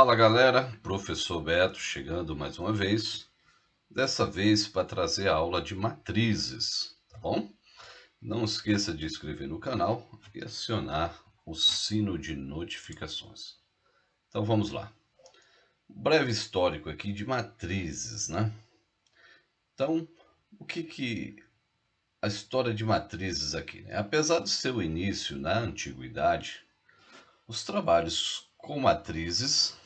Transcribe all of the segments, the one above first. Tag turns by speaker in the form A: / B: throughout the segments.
A: Fala galera, professor Beto chegando mais uma vez, dessa vez para trazer a aula de matrizes, tá bom? Não esqueça de inscrever no canal e acionar o sino de notificações. Então vamos lá. Breve histórico aqui de matrizes, né? Então, o que a história de matrizes aqui, né? Apesar do seu início na antiguidade, os trabalhos com matrizes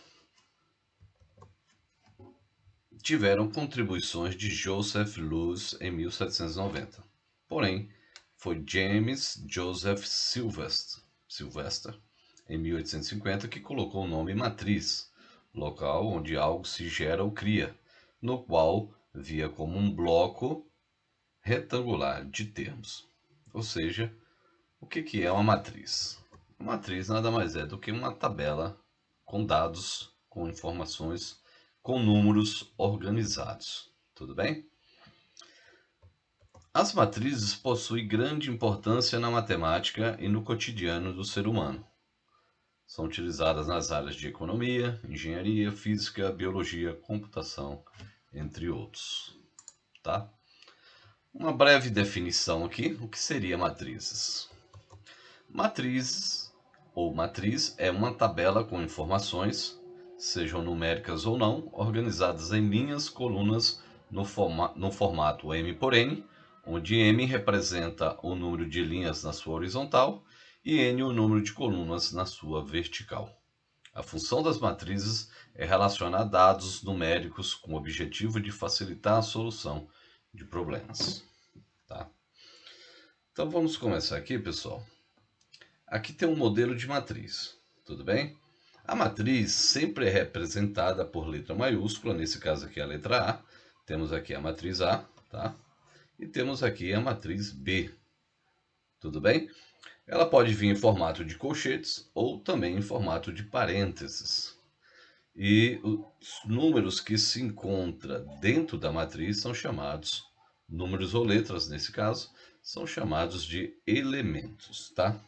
A: tiveram contribuições de Joseph Lewis em 1790. Porém, foi James Joseph Sylvester em 1850 que colocou o nome matriz, local onde algo se gera ou cria, no qual via como um bloco retangular de termos. Ou seja, o que é uma matriz? Uma matriz nada mais é do que uma tabela com dados, com informações, com números organizados. Tudo bem? As matrizes possuem grande importância na matemática e no cotidiano do ser humano. São utilizadas nas áreas de economia, engenharia, física, biologia, computação, entre outros. Tá? Uma breve definição aqui, o que seria matrizes? Matrizes ou matriz é uma tabela com informações, sejam numéricas ou não, organizadas em linhas, colunas no formato M por N, onde M representa o número de linhas na sua horizontal e N o número de colunas na sua vertical. A função das matrizes é relacionar dados numéricos com o objetivo de facilitar a solução de problemas. Tá? Então vamos começar aqui, pessoal. Aqui tem um modelo de matriz, tudo bem? A matriz sempre é representada por letra maiúscula, nesse caso aqui a letra A. Temos aqui a matriz A, tá? E temos aqui a matriz B, tudo bem? Ela pode vir em formato de colchetes ou também em formato de parênteses. E os números que se encontram dentro da matriz são chamados, números ou letras nesse caso, são chamados de elementos, tá?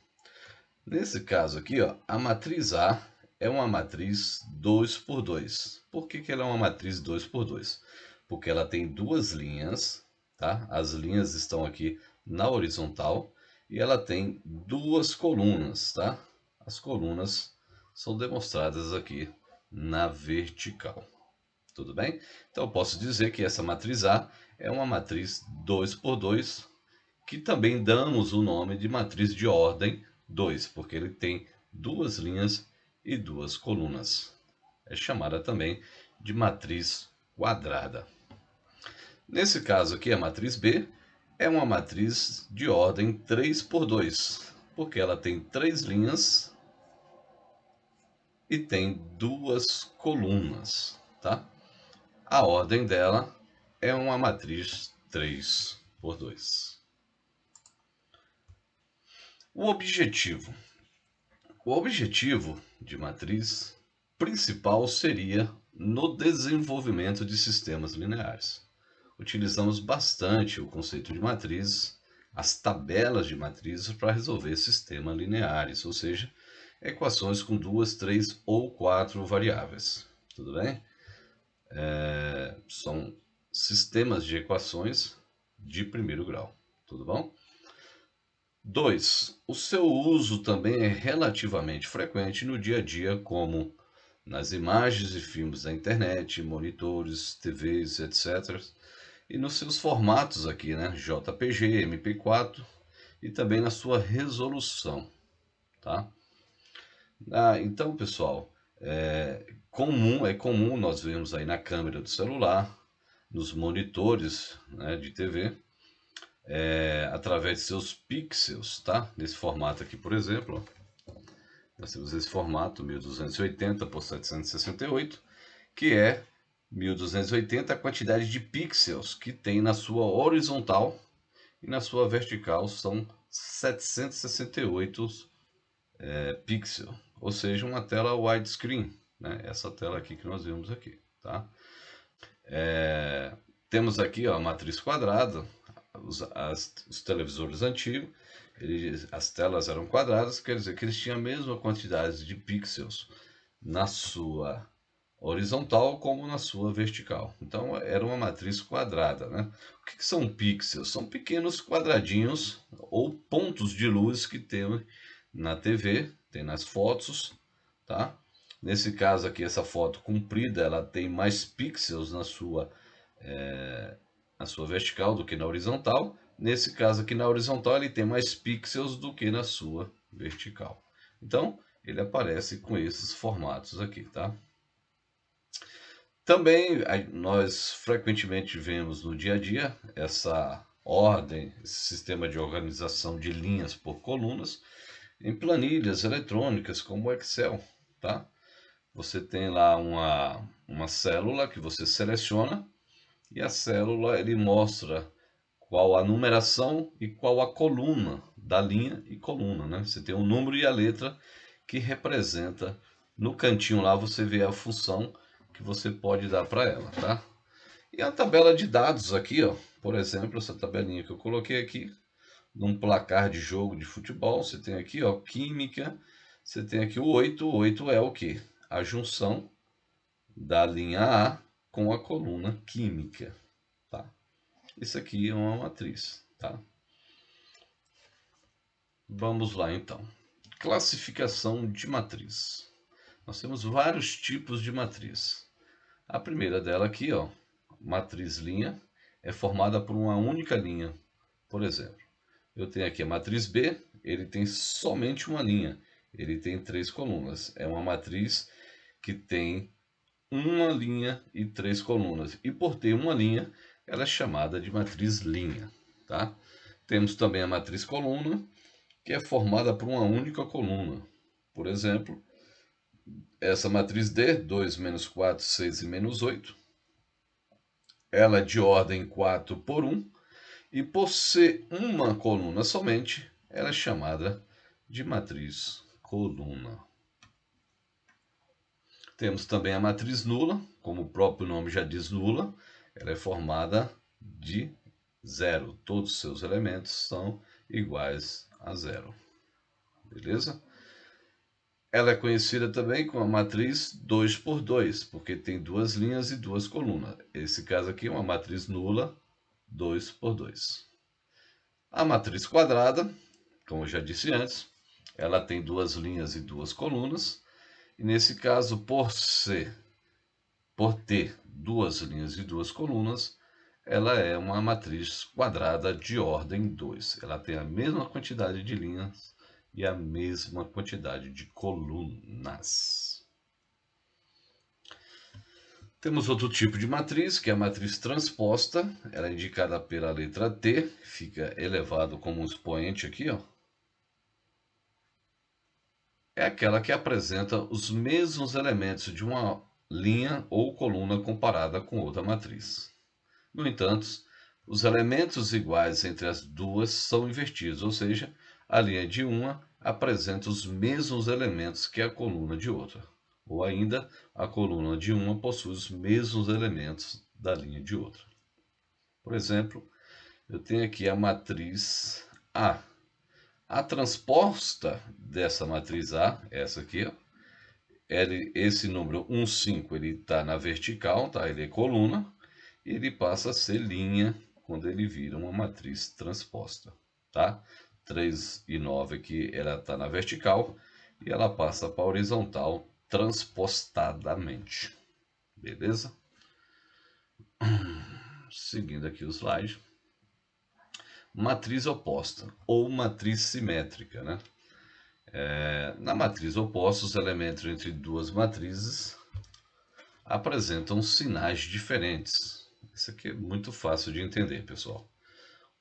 A: Nesse caso aqui, ó, a matriz A é uma matriz 2 por 2. Por que ela é uma matriz 2 por 2? Porque ela tem duas linhas, tá? As linhas estão aqui na horizontal e ela tem duas colunas, tá? As colunas são demonstradas aqui na vertical. Tudo bem? Então eu posso dizer que essa matriz A é uma matriz 2 por 2, que também damos o nome de matriz de ordem 2, porque ele tem duas linhas e duas colunas. É chamada também de matriz quadrada. Nesse caso aqui, a matriz B é uma matriz de ordem 3 por 2, porque ela tem três linhas e tem duas colunas, tá? A ordem dela é uma matriz 3 por 2. O objetivo. O objetivo de matriz principal seria no desenvolvimento de sistemas lineares. Utilizamos bastante o conceito de matrizes, as tabelas de matrizes para resolver sistemas lineares, ou seja, equações com duas, três ou quatro variáveis. Tudo bem? São sistemas de equações de primeiro grau. Tudo bom? 2. O seu uso também é relativamente frequente no dia a dia, como nas imagens e filmes da internet, monitores, TVs, etc. E nos seus formatos aqui, né? JPG, MP4 e também na sua resolução, tá? Então, pessoal, é comum nós vermos aí na câmera do celular, nos monitores, né, de TV, através de seus pixels, tá? Nesse formato aqui, por exemplo, ó, nós temos esse formato 1280 por 768, que é 1280 a quantidade de pixels que tem na sua horizontal e na sua vertical são 768 pixels, ou seja, uma tela widescreen, né? Essa tela aqui que nós vemos aqui, tá? Temos aqui, ó, a matriz quadrada. Os televisores antigos, as telas eram quadradas, quer dizer que eles tinham a mesma quantidade de pixels na sua horizontal como na sua vertical. Então era uma matriz quadrada, né? O que são pixels? São pequenos quadradinhos ou pontos de luz que tem na TV, tem nas fotos, tá? Nesse caso aqui, essa foto comprida, ela tem mais pixels na sua vertical do que na horizontal. Nesse caso aqui na horizontal, ele tem mais pixels do que na sua vertical. Então, ele aparece com esses formatos aqui, tá? Também nós frequentemente vemos no dia a dia essa ordem, esse sistema de organização de linhas por colunas em planilhas eletrônicas como o Excel, tá? Você tem lá uma célula que você seleciona e a célula ele mostra qual a numeração e qual a coluna da linha e coluna, né? Você tem o número e a letra que representa. No cantinho lá você vê a função que você pode dar para ela, tá? E a tabela de dados aqui, ó, por exemplo, essa tabelinha que eu coloquei aqui, num placar de jogo de futebol, você tem aqui, ó, química, você tem aqui o 8, o 8 é o quê? A junção da linha A com a coluna química, tá? Isso aqui é uma matriz, tá? Vamos lá então. Classificação de matriz. Nós temos vários tipos de matriz. A primeira dela aqui, ó, matriz linha, é formada por uma única linha. Por exemplo, eu tenho aqui a matriz B, ele tem somente uma linha, ele tem 3 colunas. É uma matriz que tem uma linha e 3 colunas. E por ter uma linha, ela é chamada de matriz linha, tá? Temos também a matriz coluna, que é formada por uma única coluna. Por exemplo, essa matriz D, 2, menos 4, 6 e menos 8, ela é de ordem 4 por 1, e por ser uma coluna somente, ela é chamada de matriz coluna. Temos também a matriz nula, como o próprio nome já diz nula, ela é formada de zero. Todos os seus elementos são iguais a zero. Beleza? Ela é conhecida também como a matriz 2 por 2, porque tem 2 linhas e 2 colunas. Esse caso aqui é uma matriz nula 2 por 2. A matriz quadrada, como eu já disse antes, ela tem 2 linhas e 2 colunas. E nesse caso, por ter 2 linhas e 2 colunas, ela é uma matriz quadrada de ordem 2. Ela tem a mesma quantidade de linhas e a mesma quantidade de colunas. Temos outro tipo de matriz, que é a matriz transposta. Ela é indicada pela letra T, fica elevado como um expoente aqui, ó. É aquela que apresenta os mesmos elementos de uma linha ou coluna comparada com outra matriz. No entanto, os elementos iguais entre as duas são invertidos, ou seja, a linha de uma apresenta os mesmos elementos que a coluna de outra. Ou ainda, a coluna de uma possui os mesmos elementos da linha de outra. Por exemplo, eu tenho aqui a matriz A. A transposta dessa matriz A, essa aqui, ó, esse número 1, 5, ele está na vertical, tá? Ele é coluna, e ele passa a ser linha quando ele vira uma matriz transposta, tá? 3 e 9 aqui, ela está na vertical e ela passa para a horizontal transpostadamente, beleza? Seguindo aqui o slide. Matriz oposta ou matriz simétrica, né? Na matriz oposta, os elementos entre duas matrizes apresentam sinais diferentes. Isso aqui é muito fácil de entender, pessoal.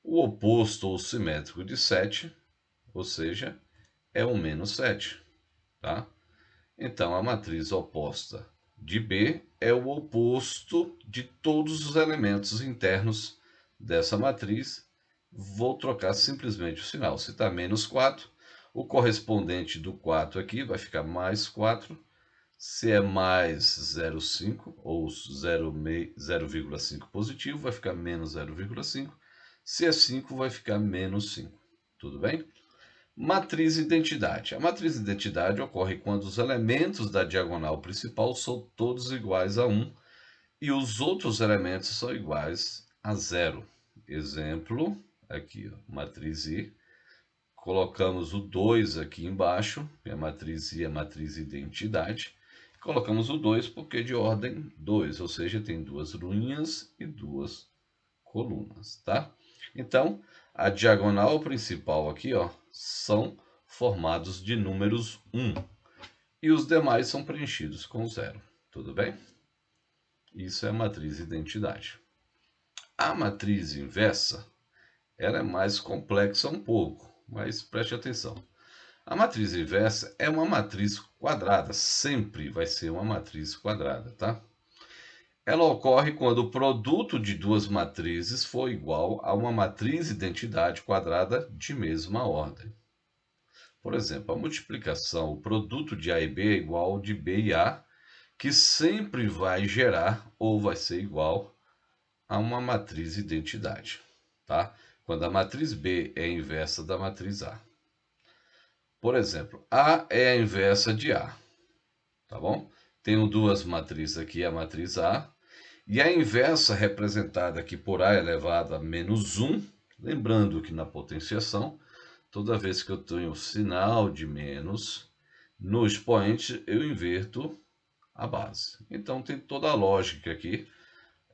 A: O oposto ou simétrico de 7, ou seja, é o menos 7, tá? Então, a matriz oposta de B é o oposto de todos os elementos internos dessa matriz. Vou trocar simplesmente o sinal. Se está menos 4, o correspondente do 4 aqui vai ficar mais 4. Se é mais 0,5 ou 0,5 positivo, vai ficar menos 0,5. Se é 5, vai ficar menos 5. Tudo bem? Matriz identidade. A matriz identidade ocorre quando os elementos da diagonal principal são todos iguais a 1 e os outros elementos são iguais a 0. Exemplo, aqui, ó, matriz I. Colocamos o 2 aqui embaixo, que é a matriz I, a matriz identidade. Colocamos o 2 porque é de ordem 2, ou seja, tem duas linhas e duas colunas, tá? Então, a diagonal principal aqui, ó, são formados de números 1 e os demais são preenchidos com 0, tudo bem? Isso é a matriz identidade. A matriz inversa, ela é mais complexa um pouco, mas preste atenção. A matriz inversa é uma matriz quadrada, sempre vai ser uma matriz quadrada, tá? Ela ocorre quando o produto de duas matrizes for igual a uma matriz identidade quadrada de mesma ordem. Por exemplo, a multiplicação, o produto de A e B é igual ao de B e A, que sempre vai gerar ou vai ser igual a uma matriz identidade, tá? Quando a matriz B é a inversa da matriz A. Por exemplo, A é a inversa de A, tá bom? Tenho duas matrizes aqui, a matriz A, e a inversa representada aqui por A elevado a menos 1, lembrando que na potenciação, toda vez que eu tenho o sinal de menos, no expoente eu inverto a base. Então tem toda a lógica aqui,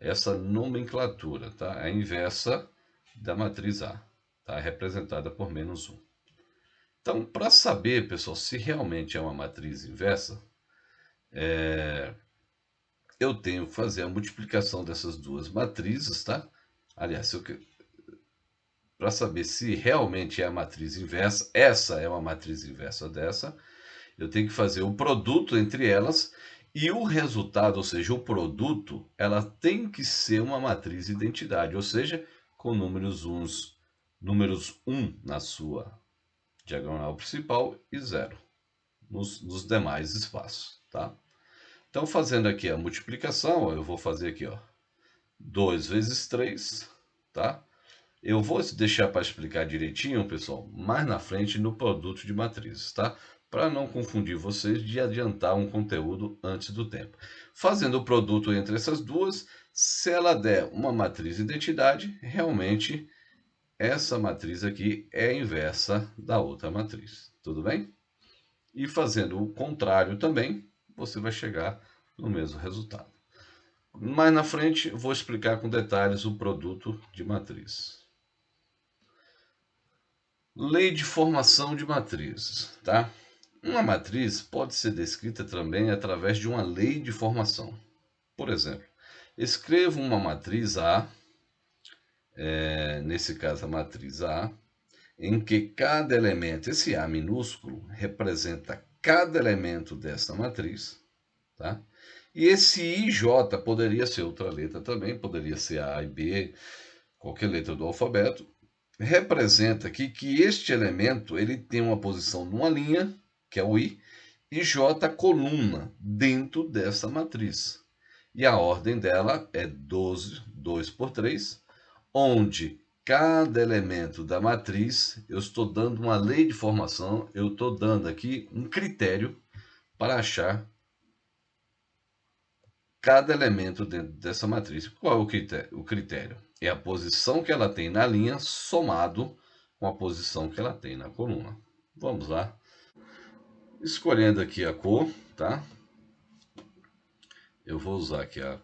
A: essa nomenclatura, tá? A inversa da matriz A, tá? Representada por menos 1. Então, para saber, pessoal, se realmente é uma matriz inversa, eu tenho que fazer a multiplicação dessas duas matrizes, tá? Aliás, para saber se realmente é a matriz inversa, essa é uma matriz inversa dessa, eu tenho que fazer o produto entre elas e o resultado, ou seja, o produto, ela tem que ser uma matriz identidade, ou seja, com números 1 na sua diagonal principal e 0 nos demais espaços, tá? Então, fazendo aqui a multiplicação, ó, eu vou fazer aqui, ó, 2 vezes 3, tá? Eu vou deixar para explicar direitinho, pessoal, mais na frente no produto de matrizes, tá? Para não confundir vocês de adiantar um conteúdo antes do tempo. Fazendo o produto entre essas duas, se ela der uma matriz identidade, realmente essa matriz aqui é a inversa da outra matriz, tudo bem? E fazendo o contrário também, você vai chegar no mesmo resultado. Mais na frente, vou explicar com detalhes o produto de matriz. Lei de formação de matrizes, tá? Uma matriz pode ser descrita também através de uma lei de formação. Por exemplo, escrevo uma matriz A, nesse caso a matriz A, em que cada elemento, esse A minúsculo, representa cada elemento dessa matriz, tá? E esse IJ poderia ser outra letra também, poderia ser A e B, qualquer letra do alfabeto, representa aqui que este elemento ele tem uma posição numa linha, que é o I, e J coluna dentro dessa matriz. E a ordem dela é 12, 2 por 3, onde cada elemento da matriz, eu estou dando uma lei de formação, eu estou dando aqui um critério para achar cada elemento dentro dessa matriz. Qual é o critério? É a posição que ela tem na linha somado com a posição que ela tem na coluna. Vamos lá. Escolhendo aqui a cor, tá? Eu vou usar aqui a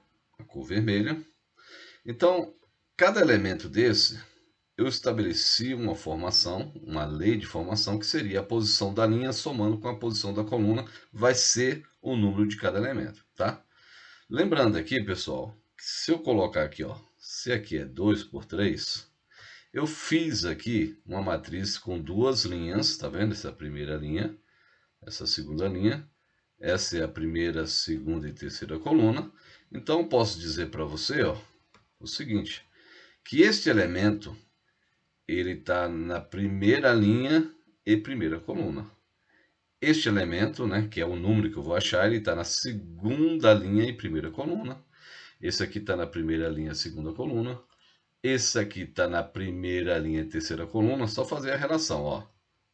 A: cor vermelha. Então, cada elemento desse, eu estabeleci uma formação, uma lei de formação, que seria a posição da linha somando com a posição da coluna, vai ser o número de cada elemento, tá? Lembrando aqui, pessoal, que se eu colocar aqui, ó, se aqui é 2 por 3, eu fiz aqui uma matriz com duas linhas, tá vendo? Essa é a primeira linha, essa é a segunda linha, essa é a primeira, segunda e terceira coluna. Então, eu posso dizer para você, ó, o seguinte, que este elemento, ele está na primeira linha e primeira coluna. Este elemento, né, que é o número que eu vou achar, ele está na segunda linha e primeira coluna. Esse aqui está na primeira linha, segunda coluna. Esse aqui está na primeira linha, terceira coluna. Só fazer a relação, ó.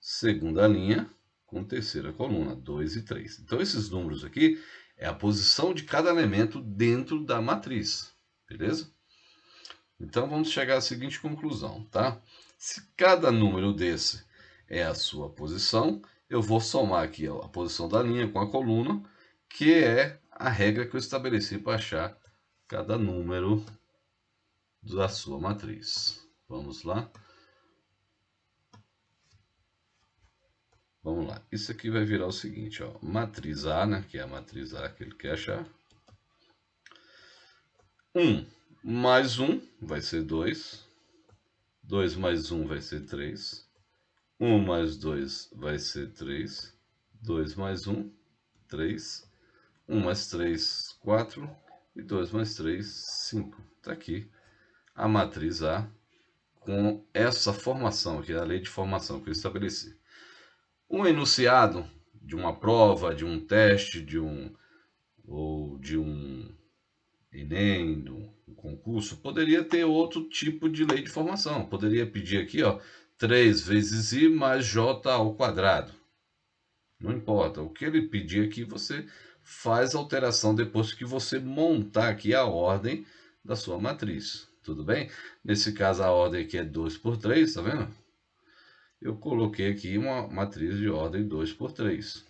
A: segunda linha com terceira coluna, 2 e 3. Então, esses números aqui é a posição de cada elemento dentro da matriz, beleza? Então, vamos chegar à seguinte conclusão, tá? Se cada número desse é a sua posição, eu vou somar aqui a posição da linha com a coluna, que é a regra que eu estabeleci para achar cada número da sua matriz. Vamos lá? Vamos lá. Isso aqui vai virar o seguinte, ó, matriz A, né, que é a matriz A que ele quer achar. 1 mais 1 vai ser 2. 2 mais 1 vai ser 3. 1 mais 2 vai ser 3. 2 mais 1, 3. 1 mais 3, 4. E 2 mais 3, 5. Está aqui a matriz A com essa formação aqui, a lei de formação que eu estabeleci. Um enunciado de uma prova, de um teste, ou de um Enem, de um concurso, poderia ter outro tipo de lei de formação. Poderia pedir aqui, ó, 3 vezes I mais J ao quadrado. Não importa. O que ele pedir aqui, você faz alteração depois que você montar aqui a ordem da sua matriz. Tudo bem? Nesse caso, a ordem aqui é 2 por 3, tá vendo? Eu coloquei aqui uma matriz de ordem 2 por 3.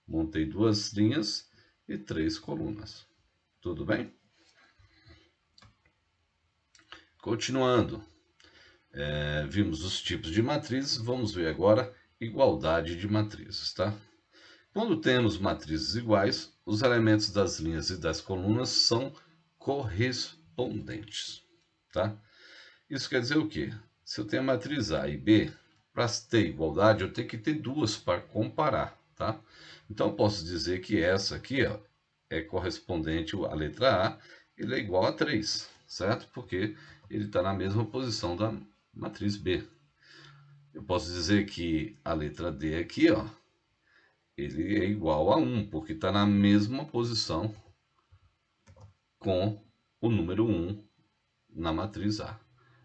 A: Montei 2 linhas e 3 colunas. Tudo bem? Continuando. Vimos os tipos de matrizes, vamos ver agora igualdade de matrizes, tá? Quando temos matrizes iguais, os elementos das linhas e das colunas são correspondentes, tá? Isso quer dizer o quê? Se eu tenho a matriz A e B, para ter igualdade, eu tenho que ter duas para comparar, tá? Então, eu posso dizer que essa aqui, ó, é correspondente à letra A, ele é igual a 3, certo? Porque ele está na mesma posição da matriz B. Eu posso dizer que a letra D aqui, ó, ele é igual a 1, porque está na mesma posição com o número 1 na matriz A.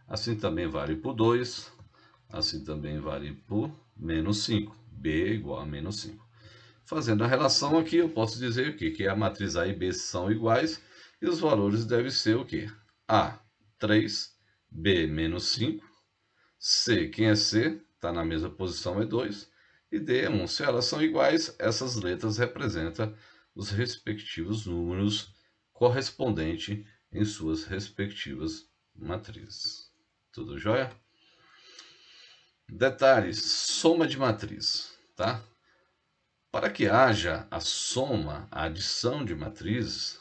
A: Assim também vale por 2, assim também vale por menos 5. B é igual a menos 5. Fazendo a relação aqui, eu posso dizer o quê? Que a matriz A e B são iguais e os valores devem ser o quê? A, 3, B, menos 5, C, quem é C? Está na mesma posição, é 2, e D é 1. Se elas são iguais, essas letras representam os respectivos números correspondentes em suas respectivas matrizes. Tudo jóia? Detalhes, soma de matriz, tá? Para que haja a soma, a adição de matrizes,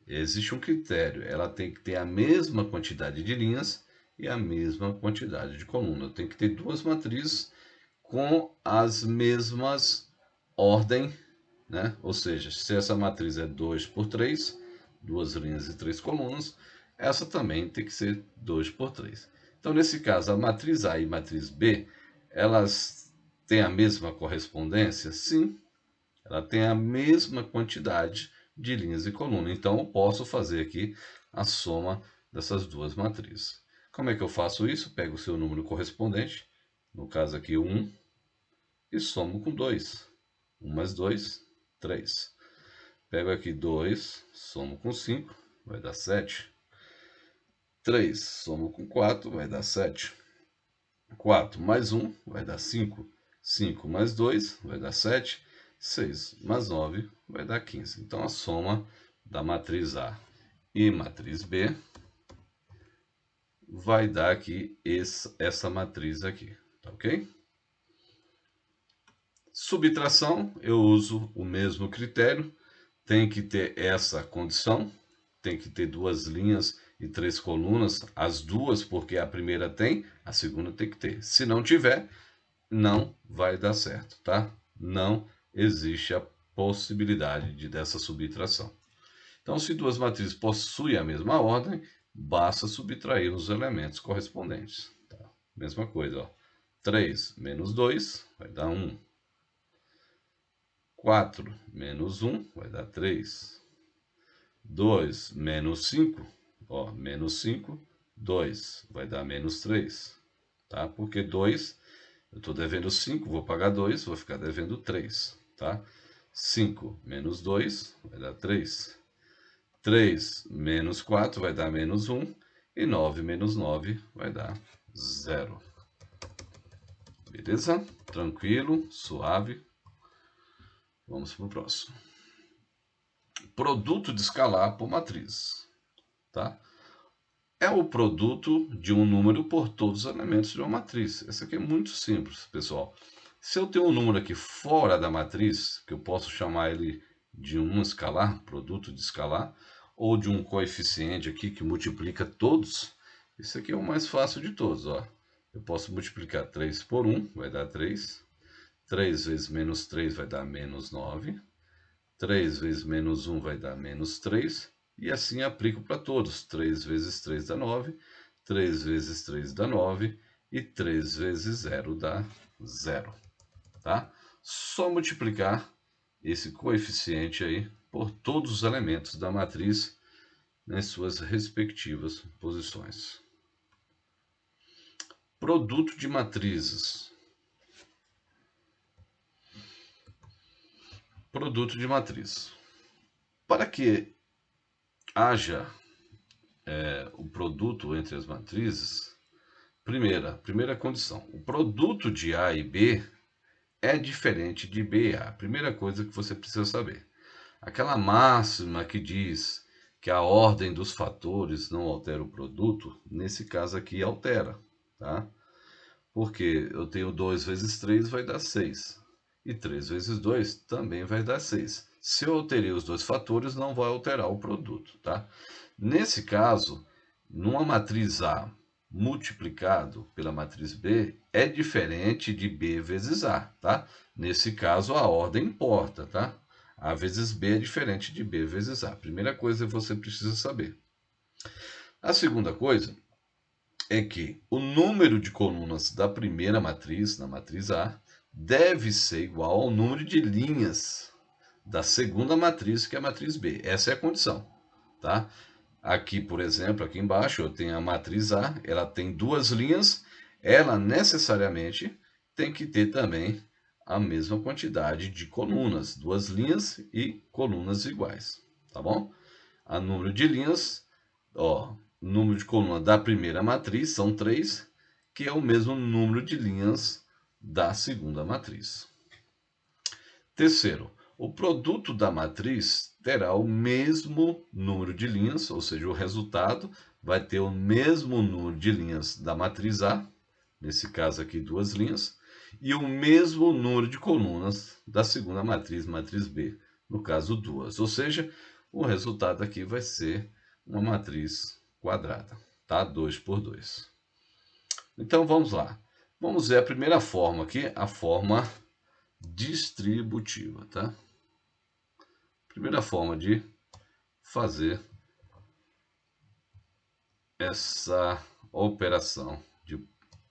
A: existe um critério. Ela tem que ter a mesma quantidade de linhas e a mesma quantidade de colunas. Tem que ter duas matrizes com as mesmas ordem, né? Ou seja, se essa matriz é 2 por 3, duas linhas e 3 colunas, essa também tem que ser 2 por 3. Então, nesse caso, a matriz A e a matriz B, elas têm a mesma correspondência? Sim, ela tem a mesma quantidade de linhas e colunas. Então, eu posso fazer aqui a soma dessas duas matrizes. Como é que eu faço isso? Pego o seu número correspondente, no caso aqui 1, e somo com 2. 1 mais 2, 3. Pego aqui 2, somo com 5, vai dar 7. 3, somo com 4, vai dar 7. 4 mais 1 vai dar 5. 5 mais 2 vai dar 7. 6 mais 9 vai dar 15. Então, a soma da matriz A e matriz B vai dar aqui essa matriz aqui, tá ok? Subtração, eu uso o mesmo critério. Tem que ter essa condição, tem que ter duas linhas e 3 colunas, as duas porque a primeira tem, a segunda tem que ter. Se não tiver, não vai dar certo, tá? Não existe a possibilidade dessa subtração. Então, se duas matrizes possuem a mesma ordem, basta subtrair os elementos correspondentes. Tá? Mesma coisa, ó. 3 menos 2 vai dar 1. 4 menos 1 vai dar 3. 2 menos 5, ó, menos 5, 2 vai dar menos 3, tá? Porque 2 Eu estou devendo 5, vou pagar 2, vou ficar devendo 3, tá? 5 menos 2 vai dar 3. 3 menos 4 vai dar menos 1. E 9 menos 9 vai dar 0. Beleza? Tranquilo, suave. Vamos para o próximo. Produto de escalar por matriz, tá? É o produto de um número por todos os elementos de uma matriz. Esse aqui é muito simples, pessoal. Se eu tenho um número aqui fora da matriz, que eu posso chamar ele de um escalar, produto de escalar, ou de um coeficiente aqui que multiplica todos, esse aqui é o mais fácil de todos, ó. Eu posso multiplicar 3 por 1, vai dar 3. 3 vezes menos 3 vai dar menos 9. 3 vezes menos 1 vai dar menos 3. E assim aplico para todos. 3 vezes 3 dá 9. 3 vezes 3 dá 9. E 3 vezes 0 dá 0. Tá? Só multiplicar esse coeficiente aí por todos os elementos da matriz nas suas respectivas posições. Produto de matrizes. Produto de matriz. Para que haja o produto entre as matrizes, primeira condição, o produto de A e B é diferente de B e A. Primeira coisa que você precisa saber. Aquela máxima que diz que a ordem dos fatores não altera o produto, nesse caso aqui altera, tá? Porque eu tenho 2 vezes 3 vai dar 6. E 3 vezes 2 também vai dar 6. Se eu alterei os dois fatores, não vai alterar o produto, tá? Nesse caso, numa matriz A multiplicado pela matriz B é diferente de B vezes A, tá? Nesse caso, a ordem importa, tá? A vezes B é diferente de B vezes A. Primeira coisa que você precisa saber. A segunda coisa é que o número de colunas da primeira matriz, na matriz A, deve ser igual ao número de linhas da segunda matriz, que é a matriz B. Essa é a condição, tá? Aqui, por exemplo, aqui embaixo, eu tenho a matriz A, ela tem duas linhas, ela necessariamente tem que ter também a mesma quantidade de colunas, duas linhas e colunas iguais, tá bom? A número de linhas, ó, número de coluna da primeira matriz são 3, que é o mesmo número de linhas da segunda matriz. Terceiro, o produto da matriz terá o mesmo número de linhas, ou seja, o resultado vai ter o mesmo número de linhas da matriz A, nesse caso aqui 2 linhas, e o mesmo número de colunas da segunda matriz, matriz B, no caso 2. Ou seja, o resultado aqui vai ser uma matriz quadrada, tá? 2 por 2. Então vamos lá. Vamos ver a primeira forma aqui, a forma distributiva, tá? Primeira forma de fazer essa operação de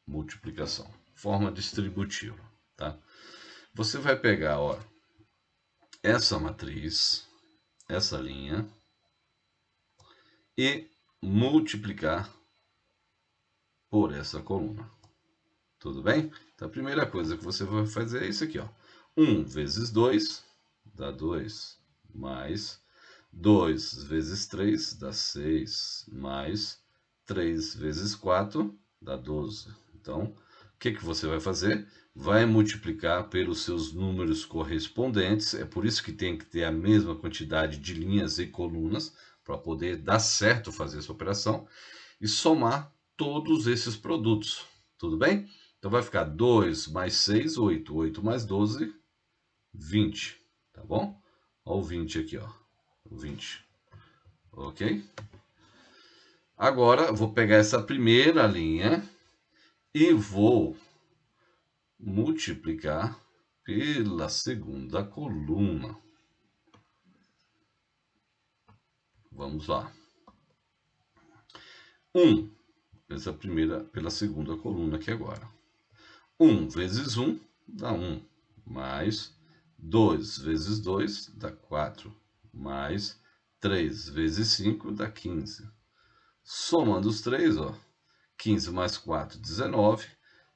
A: multiplicação, forma distributiva, tá? Você vai pegar, ó, essa matriz, essa linha e multiplicar por essa coluna. Tudo bem? Então a primeira coisa que você vai fazer é isso aqui, ó. 1 vezes 2 dá 2, mais 2 vezes 3 dá 6, mais 3 vezes 4 dá 12. Então, o que você vai fazer? Vai multiplicar pelos seus números correspondentes, é por isso que tem que ter a mesma quantidade de linhas e colunas, para poder dar certo fazer essa operação, e somar todos esses produtos, tudo bem? Então vai ficar 2 mais 6, 8, 8 mais 12, 20, tá bom? Olha o 20 aqui, ó, o 20, ok? Agora, vou pegar essa primeira linha e vou multiplicar pela segunda coluna. Vamos lá. 1, essa primeira pela segunda coluna aqui agora. 1 vezes 1 dá 1, mais 2 vezes 2 dá 4, mais 3 vezes 5 dá 15. Somando os três, ó, 15 mais 4, 19.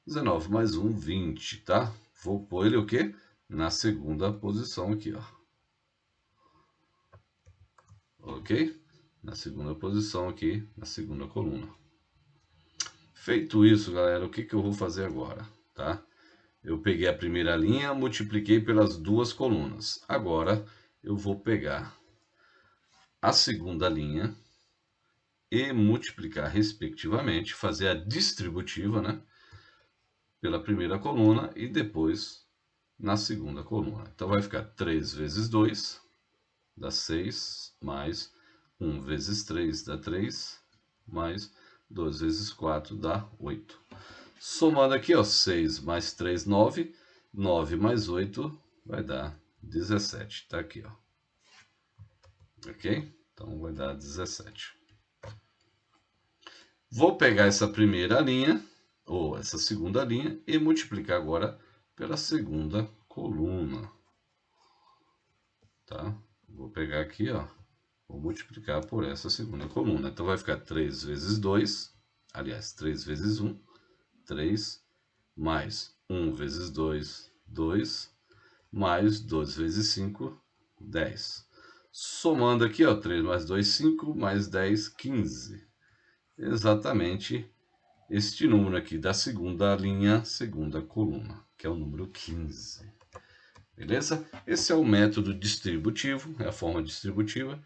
A: 19 mais 1, 20, tá? Vou pôr ele o quê? Na segunda posição aqui, ó. Ok? Na segunda posição aqui, na segunda coluna. Feito isso, galera, o que eu vou fazer agora, tá? Eu peguei a primeira linha, multipliquei pelas duas colunas. Agora, eu vou pegar a segunda linha e multiplicar, respectivamente, fazer a distributiva, né? Pela primeira coluna e depois na segunda coluna. Então, vai ficar 3 vezes 2, dá 6, mais 1 vezes 3 dá 3, mais 2 vezes 4 dá 8. Somando aqui, ó, 6 mais 3, 9. 9 mais 8 vai dar 17. Tá aqui, ó. Ok? Então, vai dar 17. Vou pegar essa primeira linha, ou essa segunda linha, e multiplicar agora pela segunda coluna. Tá? Vou pegar aqui, ó. Vou multiplicar por essa segunda coluna. Então, vai ficar 3 vezes 2. Aliás, 3 vezes 1. 3. Mais 1 vezes 2, 2. Mais 2 vezes 5, 10. Somando aqui, ó, 3 mais 2, 5. Mais 10, 15. Exatamente este número aqui da segunda linha, segunda coluna, que é o número 15. Beleza? Esse é o método distributivo, é a forma distributiva.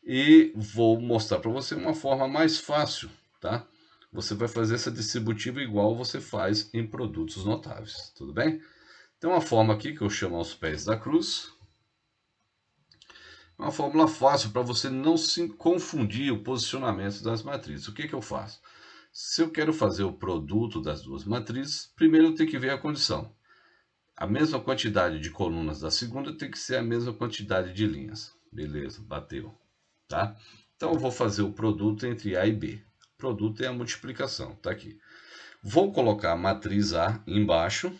A: E vou mostrar para você uma forma mais fácil, tá? Você vai fazer essa distributiva igual você faz em produtos notáveis, tudo bem? Tem uma forma aqui que eu chamo aos pés da cruz. É uma fórmula fácil para você não se confundir o posicionamento das matrizes. O que eu faço? Se eu quero fazer o produto das duas matrizes, primeiro eu tenho que ver a condição. A mesma quantidade de colunas da segunda tem que ser a mesma quantidade de linhas. Beleza, bateu. Tá? Então eu vou fazer o produto entre A e B. O produto é a multiplicação, tá aqui. Vou colocar a matriz A embaixo,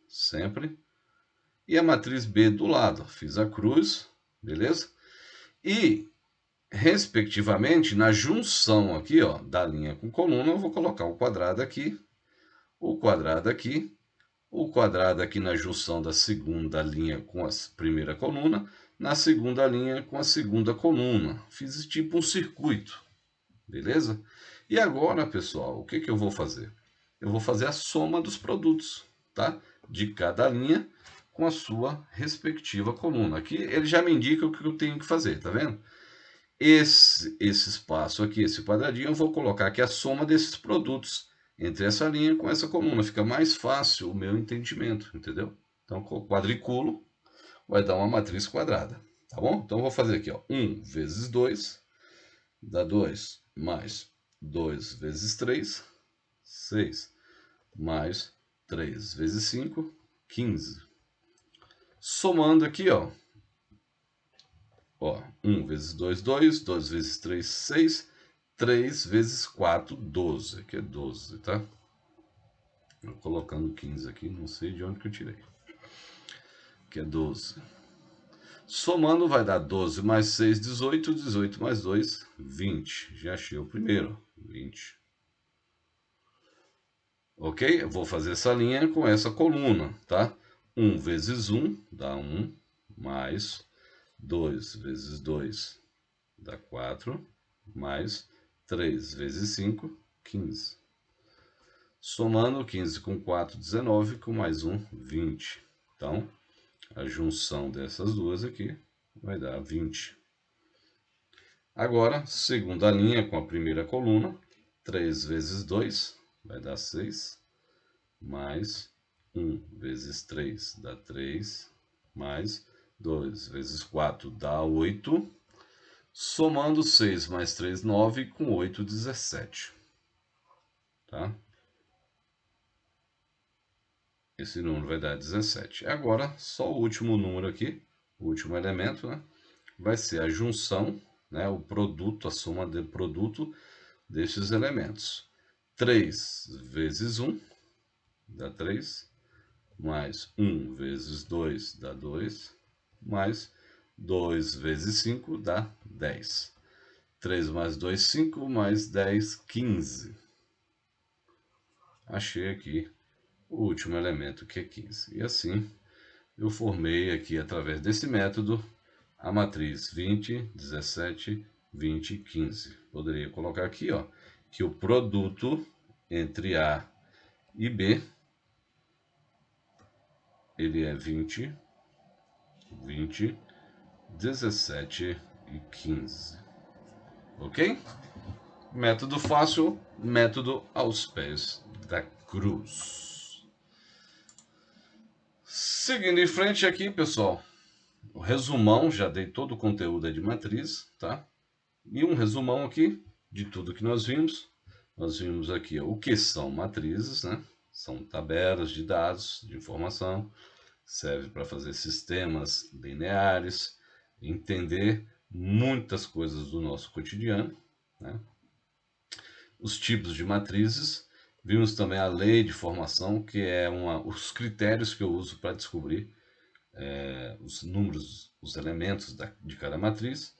A: sempre, e a matriz B do lado. Fiz a cruz, beleza? E, respectivamente, na junção aqui, ó, da linha com coluna, eu vou colocar o quadrado aqui, o quadrado aqui, o quadrado aqui na junção da segunda linha com a primeira coluna, na segunda linha com a segunda coluna. Fiz tipo um circuito, beleza? E agora, pessoal, o que eu vou fazer? Eu vou fazer a soma dos produtos, tá? De cada linha com a sua respectiva coluna. Aqui ele já me indica o que eu tenho que fazer, tá vendo? Esse espaço aqui, esse quadradinho, eu vou colocar aqui a soma desses produtos entre essa linha com essa coluna. Fica mais fácil o meu entendimento, entendeu? Então, quadriculo vai dar uma matriz quadrada, tá bom? Então, eu vou fazer aqui, ó, 1 vezes 2 dá 2, mais 2 vezes 3, 6, mais 3 vezes 5, 15. Somando aqui, ó, 1 vezes 2, 2. 2 vezes 3, 6. 3 vezes 4, 12. Aqui é 12, tá? Eu colocando 15 aqui, não sei de onde que eu tirei. Aqui é 12. Somando vai dar 12 mais 6, 18. 18 mais 2, 20. Já achei o primeiro, 20. Ok? Eu vou fazer essa linha com essa coluna, tá? 1 vezes 1 dá 1, mais 2 vezes 2 dá 4, mais 3 vezes 5, 15. Somando 15 com 4, 19, com mais 1, 20. Então, a junção dessas duas aqui vai dar 20. Agora, segunda linha com a primeira coluna, 3 vezes 2 vai dar 6, mais 1 vezes 3 dá 3, mais 2 vezes 4 dá 8, somando 6 mais 3, 9, com 8, 17. Tá? Esse número vai dar 17. Agora, só o último número aqui, o último elemento, né? Vai ser a junção, né? O produto, a soma do produto destes elementos. 3 vezes 1 dá 3, mais 1 vezes 2 dá 2, mais 2 vezes 5 dá 10. 3 mais 2, 5, mais 10, 15. Achei aqui o último elemento, que é 15. E assim, eu formei aqui, através desse método, a matriz 20, 17, 20, 15. Poderia colocar aqui, ó, que o produto entre A e B, ele é 20, 20, 17 e 15. Ok? Método fácil, método aos pés da cruz. Seguindo em frente aqui, pessoal, o resumão, já dei todo o conteúdo de matriz, tá? E um resumão aqui de tudo que nós vimos. Nós vimos aqui o que são matrizes, né? São tabelas de dados, de informação, serve para fazer sistemas lineares, entender muitas coisas do nosso cotidiano, né? Os tipos de matrizes, vimos também a lei de formação, que é os critérios que eu uso para descobrir os números, os elementos de cada matriz.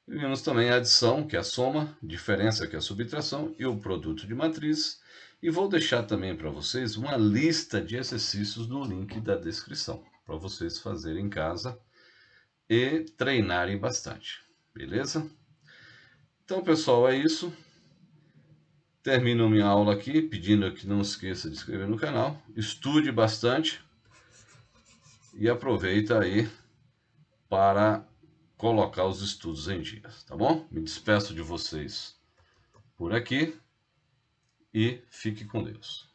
A: E vimos também a adição, que é a soma, diferença, que é a subtração, e o produto de matriz. E vou deixar também para vocês uma lista de exercícios no link da descrição, para vocês fazerem em casa e treinarem bastante, beleza? Então, pessoal, é isso. Termino minha aula aqui, pedindo que não esqueça de se inscrever no canal, estude bastante e aproveita aí para colocar os estudos em dia, tá bom? Me despeço de vocês por aqui e fique com Deus.